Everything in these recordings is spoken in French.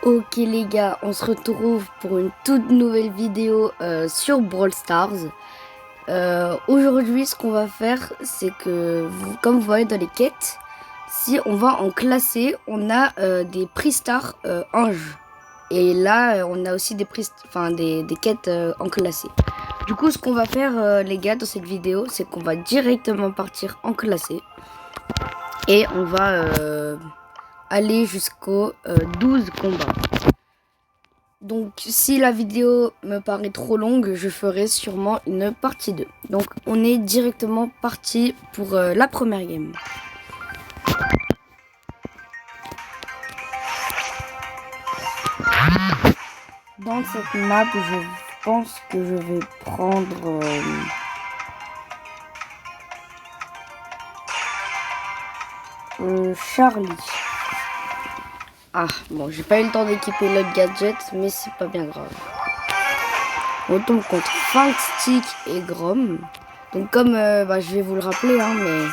Ok les gars, on se retrouve pour une toute nouvelle vidéo sur Brawl Stars. Aujourd'hui, ce qu'on va faire, c'est que, comme vous voyez dans les quêtes, si on va en classer, on a des prix stars anges. Et là, on a aussi des prix, des quêtes en classé. Du coup, ce qu'on va faire, les gars, dans cette vidéo, c'est qu'on va directement partir en classé. Et on va aller jusqu'aux 12 combats. Donc si la vidéo me paraît trop longue, je ferai sûrement une partie 2. Donc on est directement parti pour la première game. Dans cette map, je pense que je vais prendre Charlie. Ah bon, j'ai pas eu le temps d'équiper l'autre gadget, mais c'est pas bien grave. On tombe contre Fang Stick et Grom. Donc comme je vais vous le rappeler, hein, mais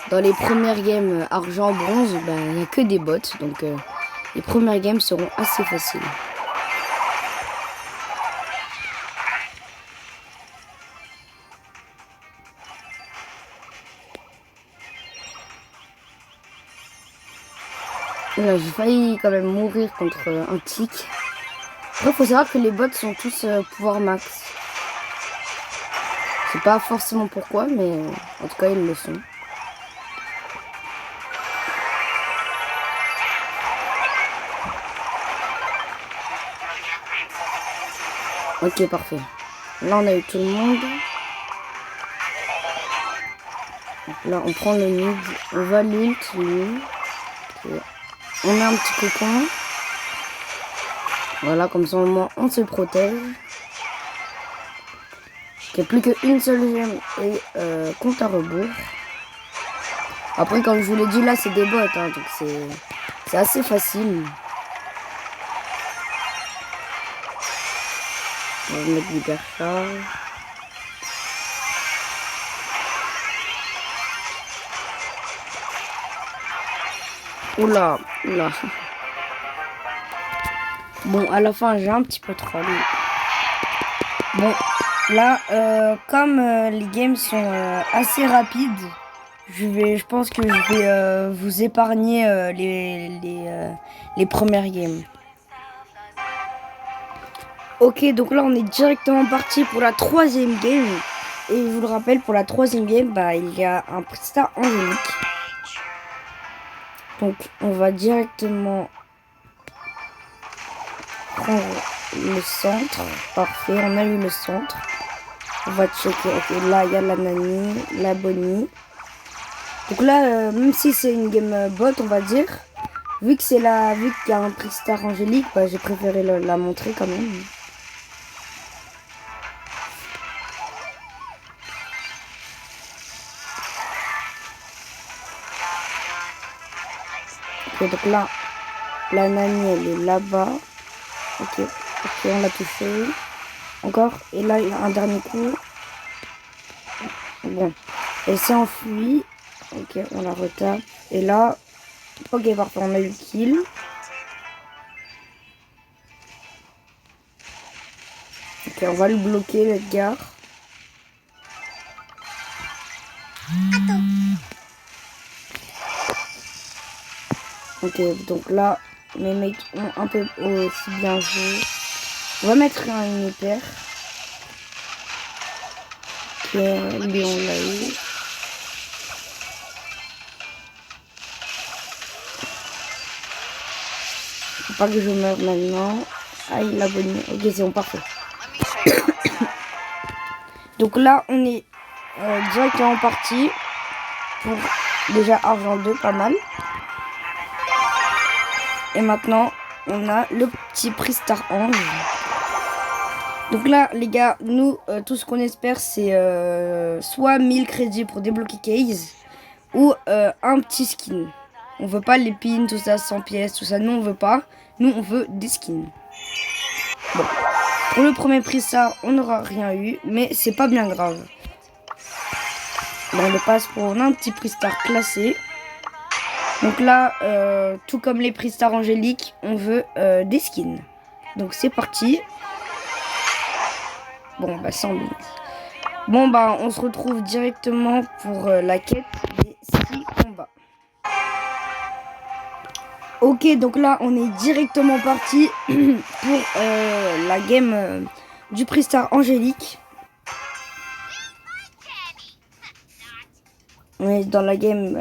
dans les premières games argent-bronze, il n'y a que des bots. Donc les premières games seront assez faciles. Là, j'ai failli quand même mourir contre un tic. Après, faut savoir que les bots sont tous pouvoir max. Je sais pas forcément pourquoi, mais en tout cas, ils le sont. Ok, parfait. Là, on a eu tout le monde. Donc là, on prend le mid. On va l'ult, lui. Okay. On met un petit cocon. Voilà, comme ça, au moins, on se protège. Il n'y a plus qu'une seule gemme et compte à rebours. Après, comme je vous l'ai dit, là, c'est des bots. Hein, donc, c'est assez facile. On va mettre l'hyper charge. Oula, oula. Bon, à la fin, j'ai un petit peu trollé. Bon, là, comme les games sont assez rapides, je pense que je vais vous épargner les premières games. Ok, donc là, on est directement parti pour la troisième game. Et je vous le rappelle, pour la troisième game, il y a un prestat angélique. Donc, on va directement prendre le centre. Parfait, on a eu le centre. On va checker. Ok, là, il y a la Nani, la Bonnie. Donc là, même si c'est une game bot, on va dire, vu qu'il y a un prix star angélique, j'ai préféré la montrer quand même. Ok, donc là, la Nani, elle est là-bas. Ok, on l'a touché. Encore. Et là, il y a un dernier coup. Bon, elle s'est enfuie. Ok, on la retape. Et là, ok, parfait, on a eu le kill. Ok, on va le bloquer, l'Edgar. Ok, donc là, mes mecs ont un peu aussi bien joué. On va mettre un hyper. Ok, lui, on l'a eu. Faut pas que je meure maintenant. Ah, il l'a bonné. Ok, c'est bon, parfait. Donc là, on est directement parti pour déjà argent 2, pas mal. Et maintenant, on a le petit prix Star Ange. Donc là, les gars, nous, tout ce qu'on espère, c'est soit 1000 crédits pour débloquer Case ou un petit skin. On veut pas les pins, tout ça, 100 pièces, tout ça. Nous, on veut pas. Nous, on veut des skins. Bon. Pour le premier prix, ça, on n'aura rien eu, mais c'est pas bien grave. Bon, on le passe pour un petit prix Star classé. Donc là, tout comme les prix Star Angélique, on veut des skins. Donc c'est parti. Bon, bah 100 000. Bon, bah on se retrouve directement pour la quête des 6 combats. Ok, donc là, on est directement parti pour la game du prix Star Angélique. On est dans la game,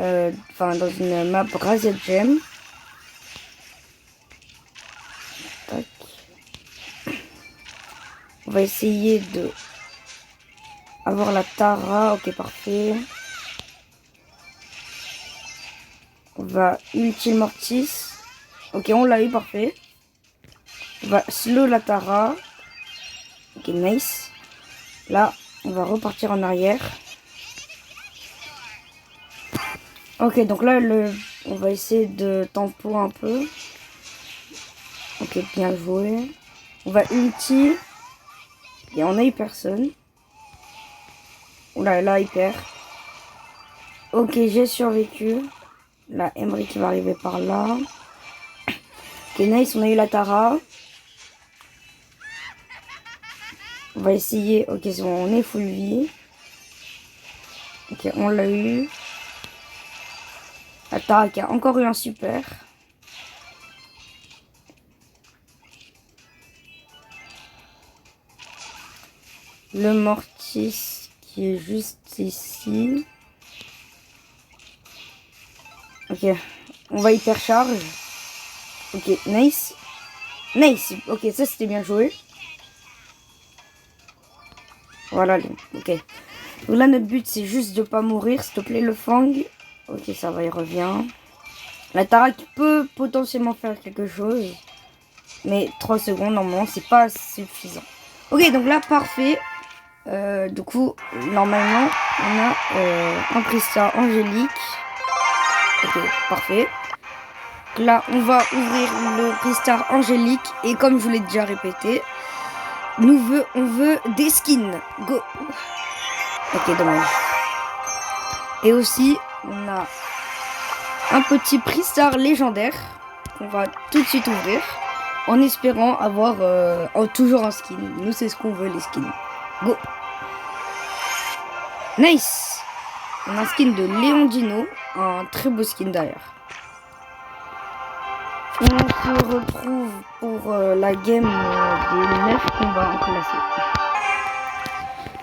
dans une map Razed Gem. Tac. On va essayer de avoir la Tara. Ok, parfait. On va ulti Mortis. Ok, on l'a eu, parfait. On va slow la Tara. Ok, nice. Là, on va repartir en arrière. Ok, donc là, on va essayer de tempo un peu. Ok, bien joué. On va ulti. Et on a eu personne. Oula, là, il perd. Ok, j'ai survécu. Là, Emery qui va arriver par là. Ok, nice, on a eu la Tara. On va essayer. Ok, c'est bon, on est full vie. Ok, on l'a eu. La Tara qui a encore eu un super. Le Mortis qui est juste ici. Ok, on va hyper charge. Ok, nice. Nice, ok, ça c'était bien joué. Voilà, ok. Donc là, notre but c'est juste de pas mourir, s'il te plaît, le Fang. Ok, ça va, il revient. La Tara qui peut potentiellement faire quelque chose. Mais 3 secondes, normalement, c'est pas suffisant. Ok, donc là, parfait. Du coup, normalement, on a un Pristar Angélique. Ok, parfait. Là, on va ouvrir le Pristar Angélique. Et comme je vous l'ai déjà répété, on veut des skins. Go. Ok, dommage. Et aussi, on a un petit Pristar légendaire qu'on va tout de suite ouvrir. En espérant avoir toujours un skin. Nous, c'est ce qu'on veut, les skins. Go. Nice. On a un skin de Léondino. Un très beau skin d'ailleurs. On se retrouve pour la game des 9 combats en classé.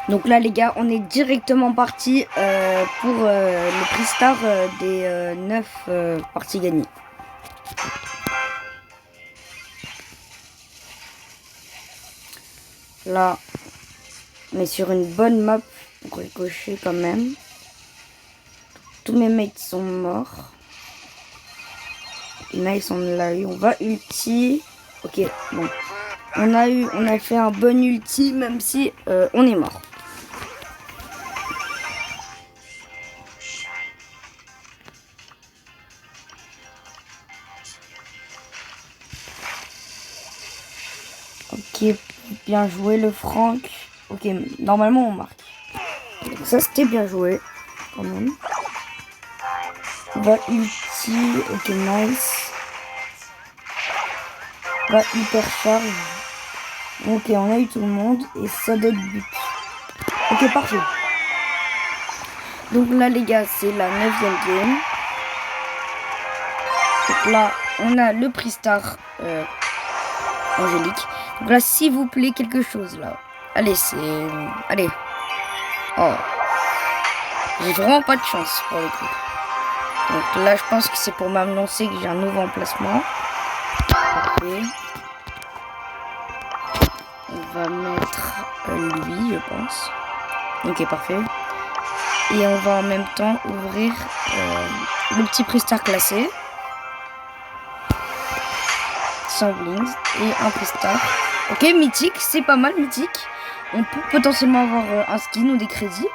Donc là les gars, on est directement parti pour le prix Star des 9 parties gagnées. Là, on est sur une bonne map pour ricocher quand même. Tous mes mates sont morts. Nice, on l'a eu. On va ulti. Ok, bon. On a fait un bon ulti même si on est mort. Ok, bien joué le Franck. Ok, normalement on marque. Donc ça c'était bien joué quand même. On va ulti. Ok, nice. On va hyper charge. Ok, on a eu tout le monde et ça donne but. Ok, parfait. Donc là les gars, c'est la 9e game. Donc là, on a le prix Star Angélique. Donc là, s'il vous plaît, quelque chose là. Allez, allez. Oh. J'ai vraiment pas de chance pour le coup. Donc là, je pense que c'est pour m'annoncer que j'ai un nouveau emplacement. Parfait. On va mettre lui, je pense. Ok, parfait. Et on va en même temps ouvrir le petit prix Star classé. Sans blings et un prix Star. Ok, mythique, c'est pas mal mythique. On peut potentiellement avoir un skin ou des crédits.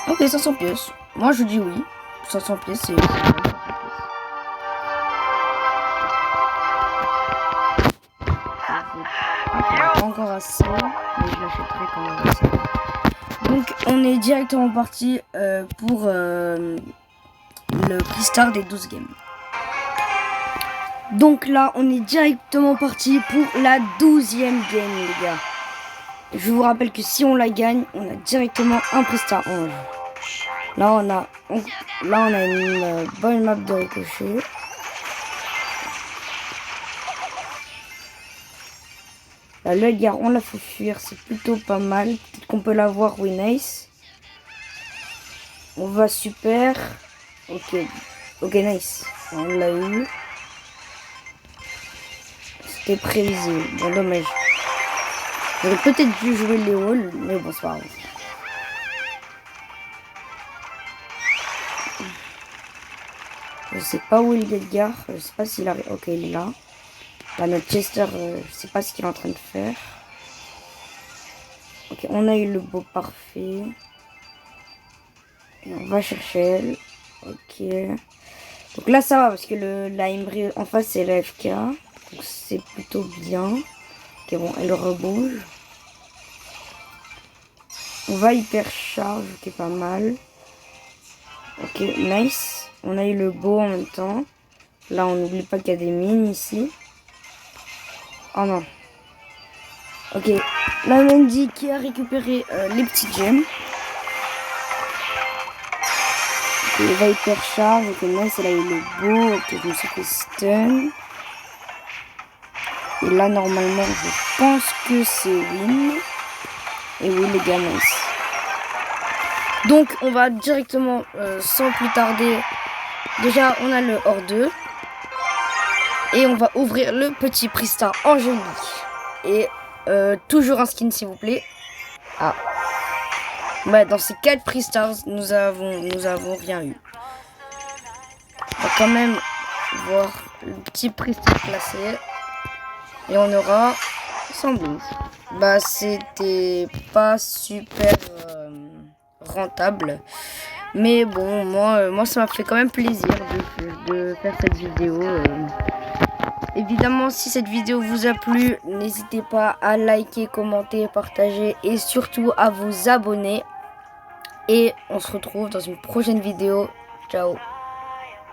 Ok, 500 pièces. Moi je dis oui. 500 pièces, c'est pas encore assez, mais je l'achèterai quand même assez. Donc on est directement parti pour le Pristar des 12 games. Donc là, on est directement parti pour la 12e game, les gars. Je vous rappelle que si on la gagne, on a directement un Pristar ange. Là, on a une bonne map de ricochet. Là, le gars, on la fait fuir, c'est plutôt pas mal. Peut-être qu'on peut l'avoir, oui, nice. On va super. Ok, nice. On l'a eu. C'était prévisible. Bon, dommage. J'aurais peut-être dû jouer les halls, mais bon, c'est pas grave. Je sais pas où est l'Edgar. Je sais pas s'il arrive. Ok, il est là. Là, notre Chester, je sais pas ce qu'il est en train de faire. Ok, on a eu le beau parfait. Et on va chercher elle. Ok. Donc là, ça va parce que la Imri en face, c'est la FK. Donc c'est plutôt bien. Ok, bon, elle rebouge. On va hyper charge, ok, pas mal. Ok, nice. On a eu le beau en même temps. Là, on n'oublie pas qu'il y a des mines ici. Oh non. Ok, la Mandy qui a récupéré les petits gemmes. Ok, il va hyper charge. Ok, nice, elle a eu le beau. Ok, je me suis fait stun. Et là, normalement, je pense que c'est win. Et oui, les gars, nice. Donc, on va directement, sans plus tarder. Déjà, on a le hors 2. Et on va ouvrir le petit Pristar angélique. Et toujours un skin, s'il vous plaît. Ah. Ouais, dans ces 4 Pristars, nous avons rien eu. On va quand même voir le petit Pristar classé. Et on aura 100 blues. Bah, c'était pas super rentable. Mais bon, moi ça m'a fait quand même plaisir de faire cette vidéo. Évidemment, si cette vidéo vous a plu, n'hésitez pas à liker, commenter, partager et surtout à vous abonner. Et on se retrouve dans une prochaine vidéo. Ciao!